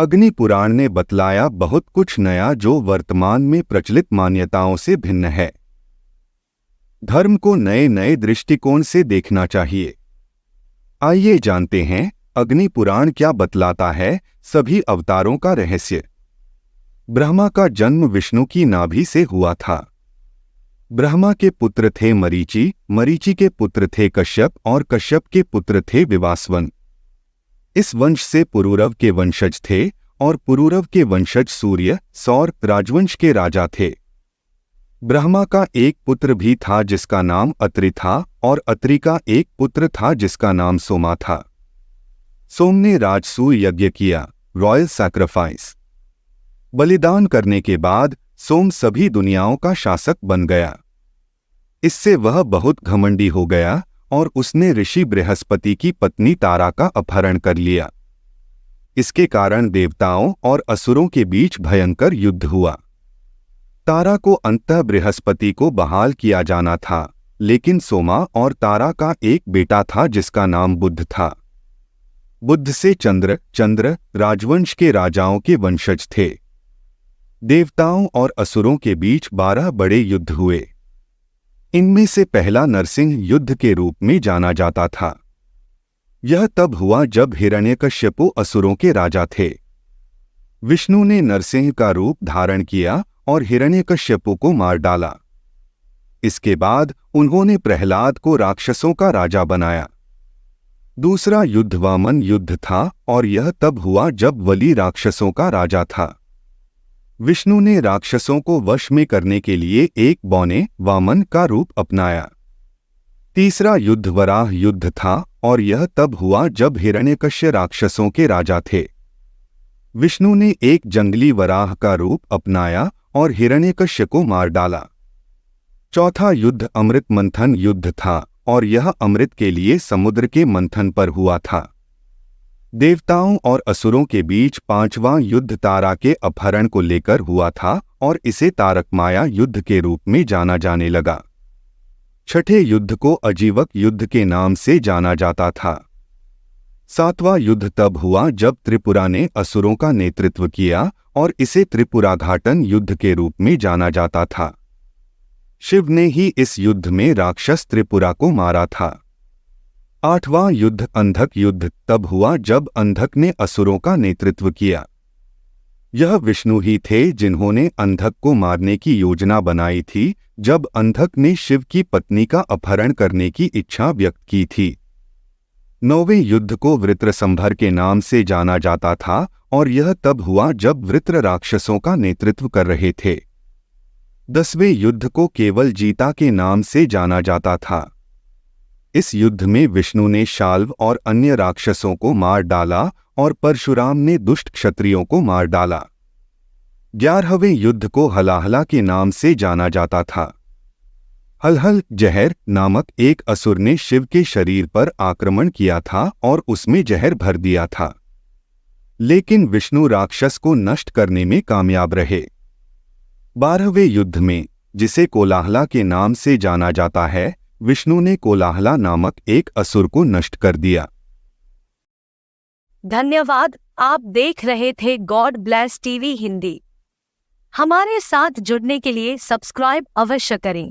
अग्नि पुराण ने बतलाया बहुत कुछ नया जो वर्तमान में प्रचलित मान्यताओं से भिन्न है। धर्म को नए नए दृष्टिकोण से देखना चाहिए। आइए जानते हैं अग्नि पुराण क्या बतलाता है। सभी अवतारों का रहस्य। ब्रह्मा का जन्म विष्णु की नाभि से हुआ था। ब्रह्मा के पुत्र थे मरीचि, मरीचि के पुत्र थे कश्यप और कश्यप के पुत्र थे विवास्वन। इस वंश से पुरूरव के वंशज थे और पुरूरव के वंशज सूर्य, सौर राजवंश के राजा थे। ब्रह्मा का एक पुत्र भी था जिसका नाम अत्रि था और अत्रि का एक पुत्र था जिसका नाम सोमा था। सोम ने राजसूय यज्ञ किया, रॉयल सैक्रिफाइस। बलिदान करने के बाद सोम सभी दुनियाओं का शासक बन गया। इससे वह बहुत घमंडी हो गया और उसने ऋषि बृहस्पति की पत्नी तारा का अपहरण कर लिया। इसके कारण देवताओं और असुरों के बीच भयंकर युद्ध हुआ। तारा को अंततः बृहस्पति को बहाल किया जाना था, लेकिन सोमा और तारा का एक बेटा था जिसका नाम बुध था। बुध से चंद्र, चंद्र राजवंश के राजाओं के वंशज थे। देवताओं और असुरों के बीच 12 बड़े युद्ध हुए। इनमें से पहला नरसिंह युद्ध के रूप में जाना जाता था। यह तब हुआ जब हिरण्यकश्यपु असुरों के राजा थे। विष्णु ने नरसिंह का रूप धारण किया और हिरण्यकश्यपु को मार डाला। इसके बाद उन्होंने प्रहलाद को राक्षसों का राजा बनाया। दूसरा युद्ध वामन युद्ध था और यह तब हुआ जब बलि राक्षसों का राजा था। विष्णु ने राक्षसों को वश में करने के लिए एक बौने वामन का रूप अपनाया। तीसरा युद्ध वराह युद्ध था और यह तब हुआ जब हिरण्यकश्यप राक्षसों के राजा थे। विष्णु ने एक जंगली वराह का रूप अपनाया और हिरण्यकश्यप को मार डाला। चौथा युद्ध अमृत मंथन युद्ध था और यह अमृत के लिए समुद्र के मंथन पर हुआ था। देवताओं और असुरों के बीच पांचवां युद्ध तारा के अपहरण को लेकर हुआ था और इसे तारक माया युद्ध के रूप में जाना जाने लगा। छठे युद्ध को अजीवक युद्ध के नाम से जाना जाता था। सातवां युद्ध तब हुआ जब त्रिपुरा ने असुरों का नेतृत्व किया और इसे त्रिपुराघाटन युद्ध के रूप में जाना जाता था। शिव ने ही इस युद्ध में राक्षस त्रिपुरा को मारा था। आठवां युद्ध अंधक युद्ध तब हुआ जब अंधक ने असुरों का नेतृत्व किया। यह विष्णु ही थे जिन्होंने अंधक को मारने की योजना बनाई थी जब अंधक ने शिव की पत्नी का अपहरण करने की इच्छा व्यक्त की थी। नौवें युद्ध को वृत्रसंभर के नाम से जाना जाता था और यह तब हुआ जब वृत्र राक्षसों का नेतृत्व कर रहे थे। 10वें युद्ध को केवल जीता के नाम से जाना जाता था। इस युद्ध में विष्णु ने शाल्व और अन्य राक्षसों को मार डाला और परशुराम ने दुष्ट क्षत्रियों को मार डाला। 11वें युद्ध को हलाहला के नाम से जाना जाता था। हलहल जहर नामक एक असुर ने शिव के शरीर पर आक्रमण किया था और उसमें जहर भर दिया था, लेकिन विष्णु राक्षस को नष्ट करने में कामयाब रहे। 12वें युद्ध में, जिसे कोलाहला के नाम से जाना जाता है, विष्णु ने कोलाहला नामक एक असुर को नष्ट कर दिया। धन्यवाद। आप देख रहे थे गॉड ब्लेस टीवी हिंदी। हमारे साथ जुड़ने के लिए सब्सक्राइब अवश्य करें।